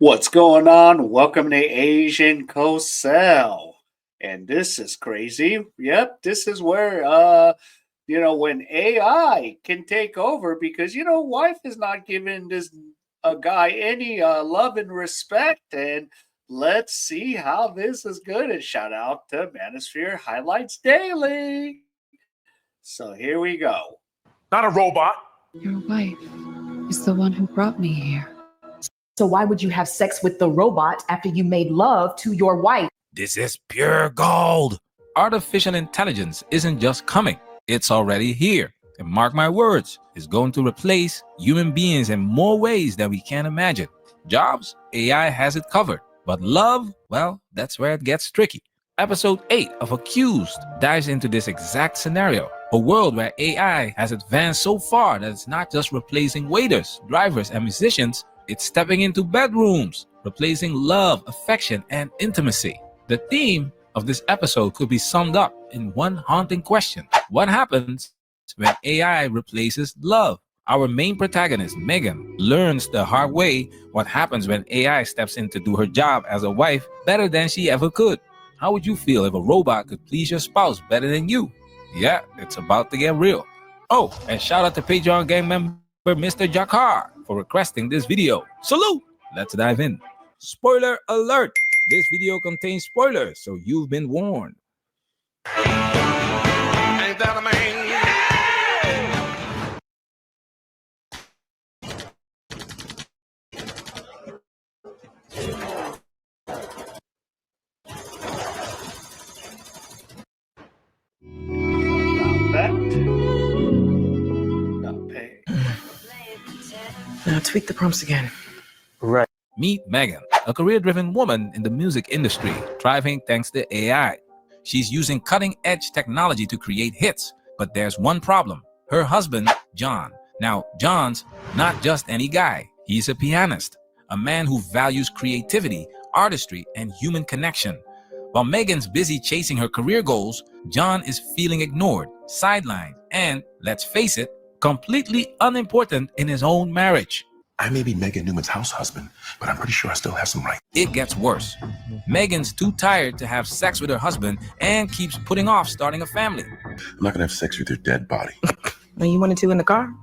What's going on? Welcome to Asian Cosell. And this is crazy. Yep, this is where when AI can take over because wife is not giving this a guy any love and respect. And let's see how this is good. And shout out to Manosphere Highlights Daily. So here we go. Not a robot. Your wife is the one who brought me here. So why would you have sex with the robot after you made love to your wife? This is pure gold. Artificial intelligence isn't just coming, it's already here. And mark my words, it's going to replace human beings in more ways than we can imagine. Jobs, AI has it covered. But love, well, that's where it gets tricky. Episode 8 of Accused dives into this exact scenario. A world where AI has advanced so far that it's not just replacing waiters, drivers, and musicians, it's stepping into bedrooms, replacing love, affection, and intimacy. The theme of this episode could be summed up in one haunting question. What happens when AI replaces love? Our main protagonist, Megan, learns the hard way what happens when AI steps in to do her job as a wife better than she ever could. How would you feel if a robot could please your spouse better than you? Yeah, it's about to get real. Oh, and shout out to Patreon gang member Mr. Jakar for requesting this video. Salute! Let's dive in. Spoiler alert! This video contains spoilers, so you've been warned. Ain't that a man? Now tweak the prompts again. Right. Meet Megan, a career-driven woman in the music industry, thriving thanks to AI. She's using cutting-edge technology to create hits, but there's one problem. Her husband, John. Now, John's not just any guy. He's a pianist, a man who values creativity, artistry, and human connection. While Megan's busy chasing her career goals, John is feeling ignored, sidelined, and, let's face it, completely unimportant in his own marriage. I may be Megan Newman's house husband, but I'm pretty sure I still have some rights. It gets worse. Megan's too tired to have sex with her husband and keeps putting off starting a family. I'm not gonna have sex with your dead body. Now you wanted to in the car?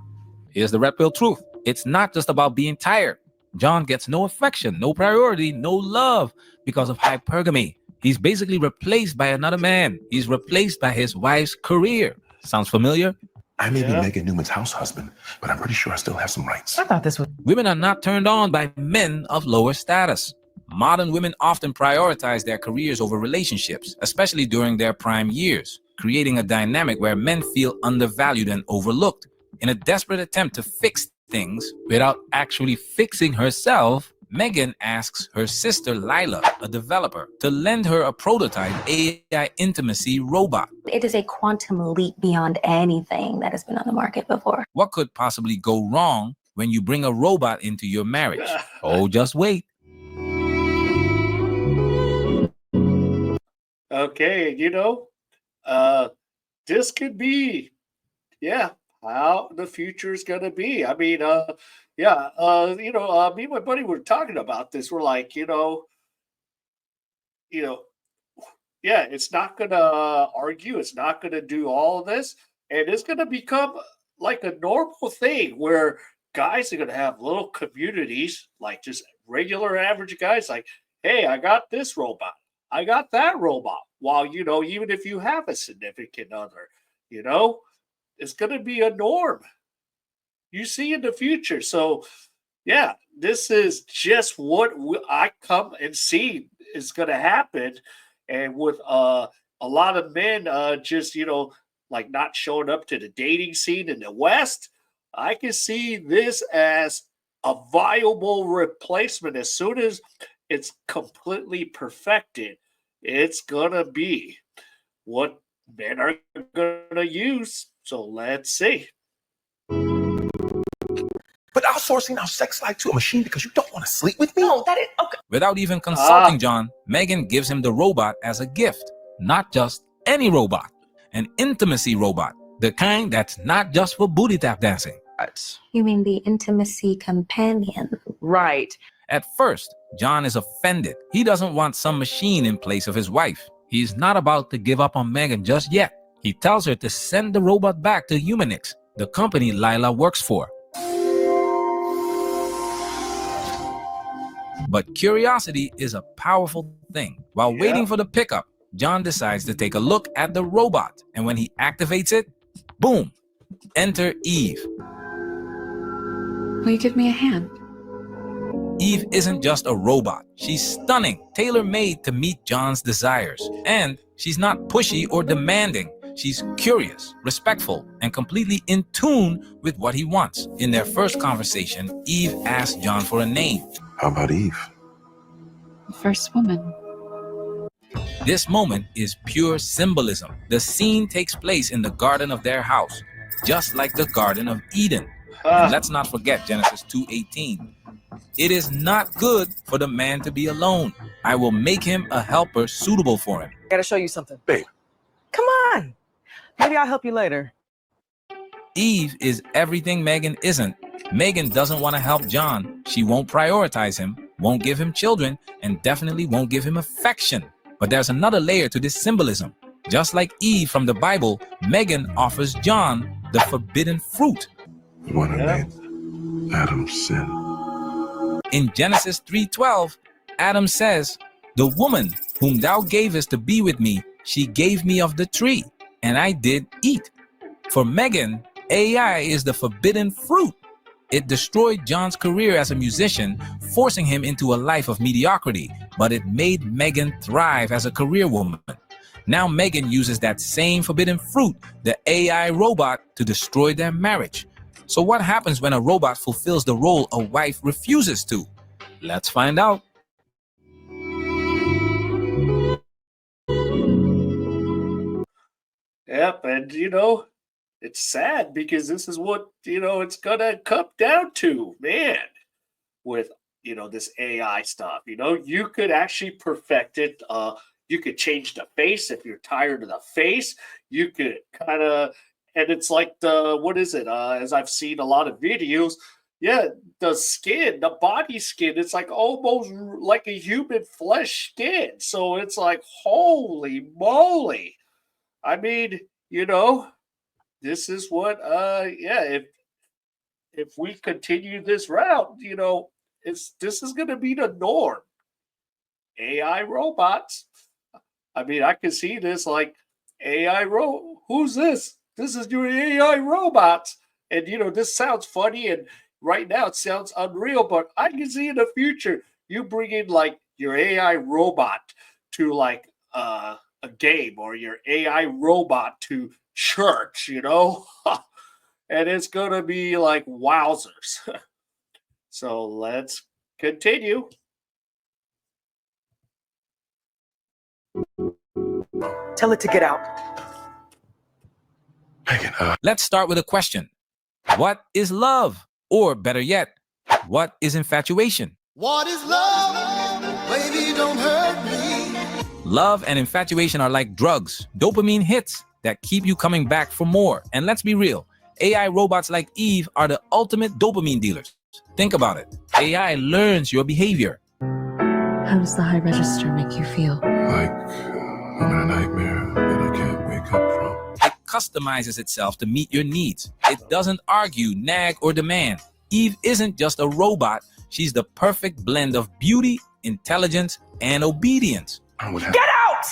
Here's the red pill truth. It's not just about being tired. John gets no affection, no priority, no love because of hypergamy. He's basically replaced by another man. He's replaced by his wife's career. Sounds familiar? I may be Megan Newman's house husband, but I'm pretty sure I still have some rights. I thought this was... Women are not turned on by men of lower status. Modern women often prioritize their careers over relationships, especially during their prime years, creating a dynamic where men feel undervalued and overlooked. In a desperate attempt to fix things without actually fixing herself, Megan asks her sister Lila, a developer, to lend her a prototype AI intimacy robot. It is a quantum leap beyond anything that has been on the market before. What could possibly go wrong when you bring a robot into your marriage? Oh, just wait. Okay, this could be, how the future is going to be. I mean, me and my buddy were talking about this. We're like, it's not going to argue. It's not going to do all of this. And it's going to become like a normal thing where guys are going to have little communities, like just regular average guys, like, hey, I got this robot. I got that robot. While, even if you have a significant other, it's going to be a norm. You see in the future. So, this is just what I come and see is going to happen. And with a lot of men just, like not showing up to the dating scene in the West, I can see this as a viable replacement. As soon as it's completely perfected, it's going to be what men are going to use. So let's see. But outsourcing our sex life to a machine because you don't want to sleep with me? No, that is... Okay. Without even consulting John, Megan gives him the robot as a gift. Not just any robot. An intimacy robot. The kind that's not just for booty tap dancing. You mean the intimacy companion? Right. At first, John is offended. He doesn't want some machine in place of his wife. He's not about to give up on Megan just yet. He tells her to send the robot back to Humanix, the company Lila works for. But curiosity is a powerful thing. While waiting for the pickup, John decides to take a look at the robot. And when he activates it, boom, enter Eve. Will you give me a hand? Eve isn't just a robot. She's stunning, tailor-made to meet John's desires. And she's not pushy or demanding. She's curious, respectful, and completely in tune with what he wants. In their first conversation, Eve asked John for a name. How about Eve? The first woman. This moment is pure symbolism. The scene takes place in the garden of their house, just like the Garden of Eden. And let's not forget Genesis 2:18. It is not good for the man to be alone. I will make him a helper suitable for him. I gotta show you something. Babe. Come on. Maybe I'll help you later. Eve is everything Megan isn't. Megan doesn't want to help John. She won't prioritize him, won't give him children, and definitely won't give him affection. But there's another layer to this symbolism. Just like Eve from the Bible, Megan offers John the forbidden fruit. What made Adam's sin? In Genesis 3:12, Adam says, "The woman whom thou gavest to be with me, she gave me of the tree, and I did eat." For Megan, AI is the forbidden fruit. It destroyed John's career as a musician, forcing him into a life of mediocrity, but it made Megan thrive as a career woman. Now Megan uses that same forbidden fruit, the AI robot, to destroy their marriage. So what happens when a robot fulfills the role a wife refuses to? Let's find out. Yep, and it's sad because this is what it's gonna come down to, man. With this AI stuff, you could actually perfect it. You could change the face if you're tired of the face. You could kind of, and it's like what is it? As I've seen a lot of videos, the skin, the body skin, it's like almost like a human flesh skin. So it's like, holy moly. I mean, this is what if we continue this route, this is gonna be the norm. AI robots. I mean, I can see this like who's this? This is your AI robots. And this sounds funny and right now it sounds unreal, but I can see in the future you bring in like your AI robot to like a game or your AI robot to church, and it's gonna be like wowzers. So let's continue. Tell it to get out. Megan, Let's start with a question. What is love? Or better yet, what is infatuation? What is love? Baby, don't hurt me. Love and infatuation are like drugs, dopamine hits that keep you coming back for more. And let's be real, AI robots like Eve are the ultimate dopamine dealers. Think about it. AI learns your behavior. How does the high register make you feel? like I'm in a nightmare that I can't wake up from. It customizes itself to meet your needs. It doesn't argue, nag, or demand. Eve isn't just a robot. She's the perfect blend of beauty, intelligence, and obedience. Get out!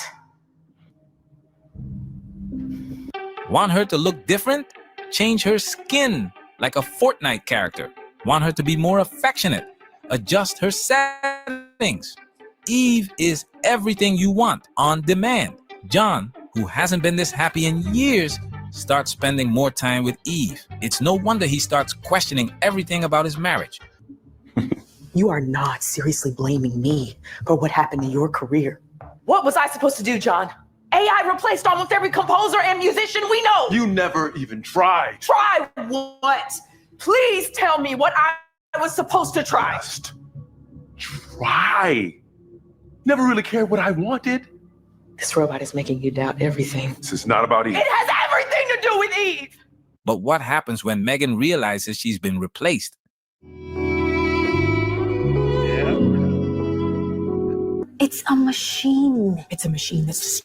Want her to look different? Change her skin like a Fortnite character. Want her to be more affectionate? Adjust her settings. Eve is everything you want on demand. John, who hasn't been this happy in years, starts spending more time with Eve. It's no wonder he starts questioning everything about his marriage. You are not seriously blaming me for what happened in your career. What was I supposed to do, John? AI replaced almost every composer and musician we know. You never even tried. Try what? Please tell me what I was supposed to try. Just try. Never really cared what I wanted. This robot is making you doubt everything. This is not about Eve. It has everything to do with Eve. But what happens when Megan realizes she's been replaced? Yeah. It's a machine. It's a machine that's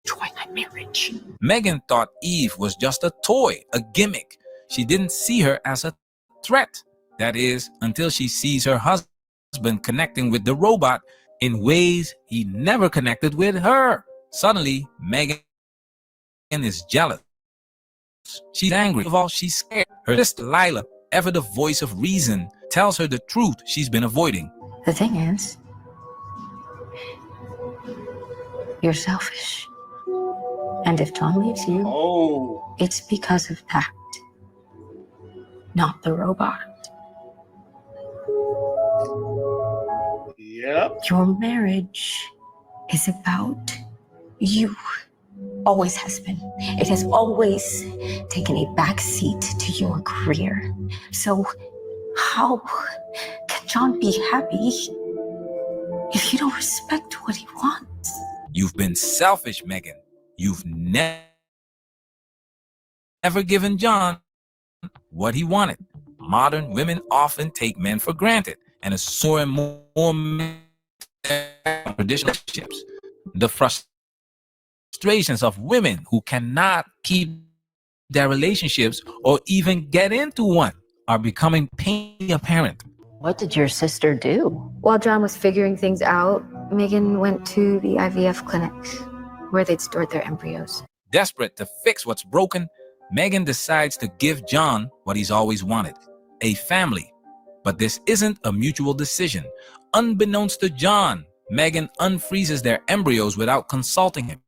destroying my marriage. Megan thought Eve was just a toy, a gimmick. She didn't see her as a threat. That is, until she sees her husband connecting with the robot in ways he never connected with her. Suddenly, Megan is jealous. She's angry. Of all, she's scared. Her sister Lila, ever the voice of reason, tells her the truth she's been avoiding. The thing is, you're selfish. And if John leaves you, Oh, it's because of that, not the robot. yep. Your marriage is about you. Always has been. It has always taken a back seat to your career. So how can John be happy if you don't respect what he wants? You've been selfish, Megan. You've never given John what he wanted. Modern women often take men for granted and assume more men in traditional relationships. The frustrations of women who cannot keep their relationships or even get into one are becoming painfully apparent. What did your sister do? While John was figuring things out, Megan went to the IVF clinic where they'd stored their embryos. Desperate to fix what's broken, Megan decides to give John what he's always wanted, a family. But this isn't a mutual decision. Unbeknownst to John, Megan unfreezes their embryos without consulting him.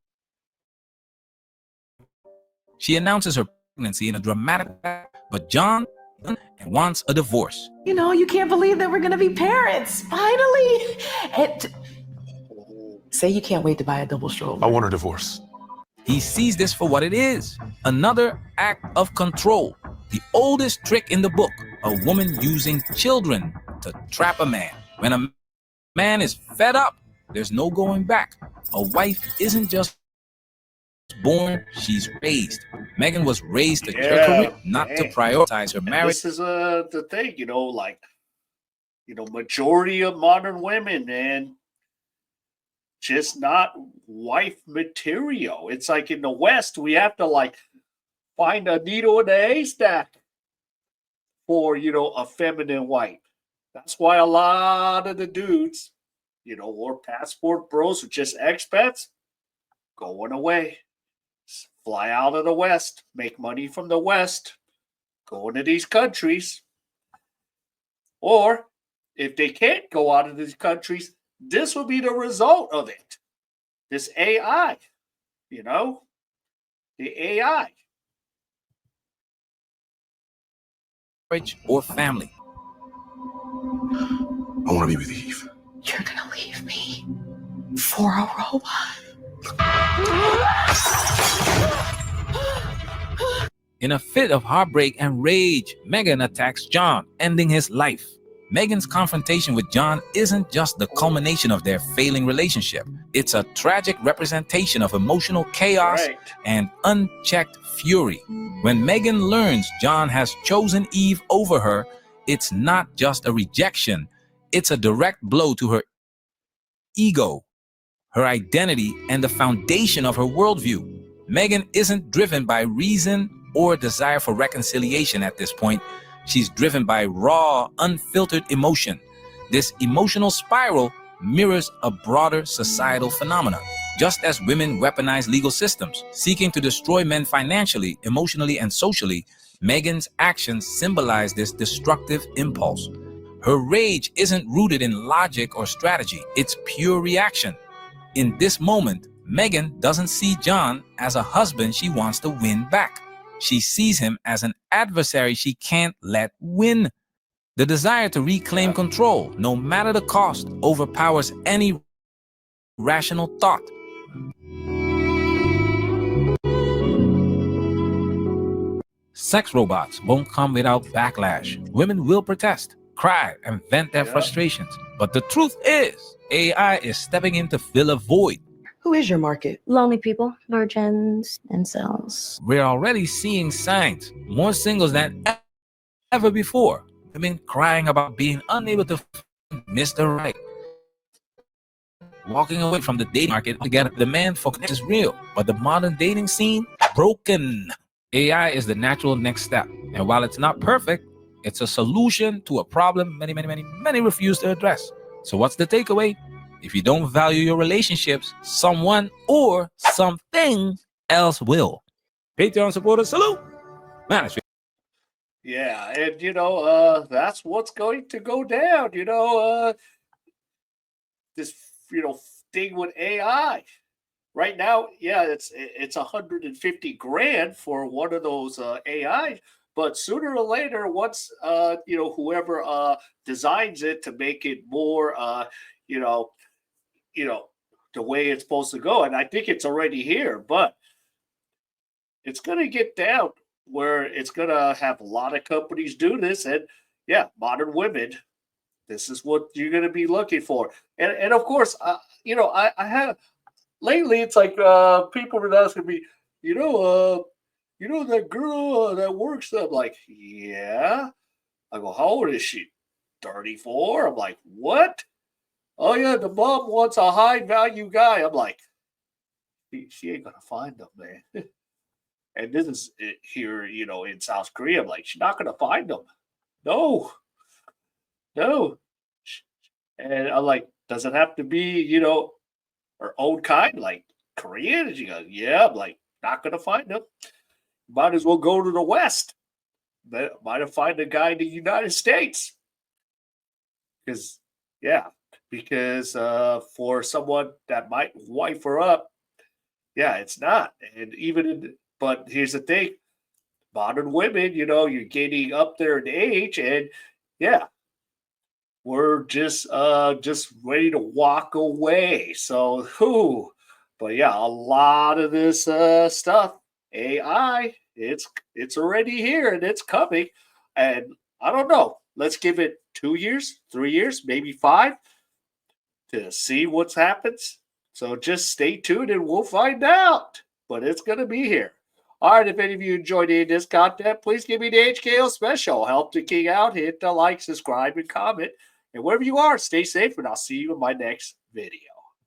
She announces her pregnancy in a dramatic way, but John wants a divorce. You know, you can't believe that we're going to be parents. Finally. Say you can't wait to buy a double stroller. I want a divorce. He sees this for what it is, another act of control. The oldest trick in the book, a woman using children to trap a man. When a man is fed up, there's no going back. A wife isn't just born, she's raised. Megan was raised to her career, not to prioritize her marriage. This is the thing, majority of modern women, man, just not wife material. It's like in the West, we have to find a needle in a haystack for, a feminine wife. That's why a lot of the dudes, or passport bros or just expats, going away. Fly out of the West, make money from the West, go into these countries. Or if they can't go out of these countries, this will be the result of it. This AI, the AI. Marriage or family. I want to be with Eve. You're gonna leave me for a robot? In a fit of heartbreak and rage, Megan attacks John, ending his life. Megan's confrontation with John isn't just the culmination of their failing relationship. It's a tragic representation of emotional chaos and unchecked fury. When Megan learns John has chosen Eve over her, it's not just a rejection, it's a direct blow to her ego, her identity, and the foundation of her worldview. Megan isn't driven by reason or desire for reconciliation at this point. She's driven by raw, unfiltered emotion. This emotional spiral mirrors a broader societal phenomenon. Just as women weaponize legal systems, seeking to destroy men financially, emotionally, and socially, Megan's actions symbolize this destructive impulse. Her rage isn't rooted in logic or strategy, it's pure reaction. In this moment, Megan doesn't see John as a husband she wants to win back. She sees him as an adversary she can't let win. The desire to reclaim control, no matter the cost, overpowers any rational thought. Sex robots won't come without backlash. Women will protest, cry, and vent their frustrations. But the truth is, AI is stepping in to fill a void. Who is your market? Lonely people. Virgins and cells. We're already seeing signs, more singles than ever before. Women crying about being unable to miss the right walking away from the dating market again. The demand for connection is real, but the modern dating scene broken. AI is the natural next step, and while it's not perfect, it's a solution to a problem many refuse to address. So what's the takeaway? If you don't value your relationships, someone or something else will. Patreon supporters, salute. Manosphere. Yeah, and that's what's going to go down. This thing with AI. Right now, yeah, it's 150 grand for one of those AI, but sooner or later, once whoever designs it to make it more you know you know the way it's supposed to go, and I think it's already here, but it's going to get down where it's going to have a lot of companies do this, and yeah, modern women. This is what you're going to be looking for, and of course, I have lately it's like people were asking me, that girl that works there. I'm like, yeah. I go, how old is she? 34. I'm like, what? Oh yeah, the mom wants a high value guy. I'm like, she ain't gonna find them, man. And this is here, in South Korea. I'm like, she's not gonna find them. No, no. And I'm like, does it have to be, her own kind, like Korean? And she goes, yeah. I'm like, not gonna find them. Might as well go to the West. Might have find a guy in the United States. Because for someone that might wife her up, yeah, it's not. And but here's the thing: modern women, you're getting up there in age, and yeah, we're just ready to walk away. So who? But yeah, a lot of this stuff, AI, it's already here and it's coming. And I don't know. Let's give it 2 years, 3 years, maybe 5 to see what happens. So just stay tuned and we'll find out. But it's gonna be here. All right, if any of you enjoyed any of this content, please give me the HKO special. Help the king out, hit the like, subscribe, and comment. And wherever you are, stay safe, and I'll see you in my next video.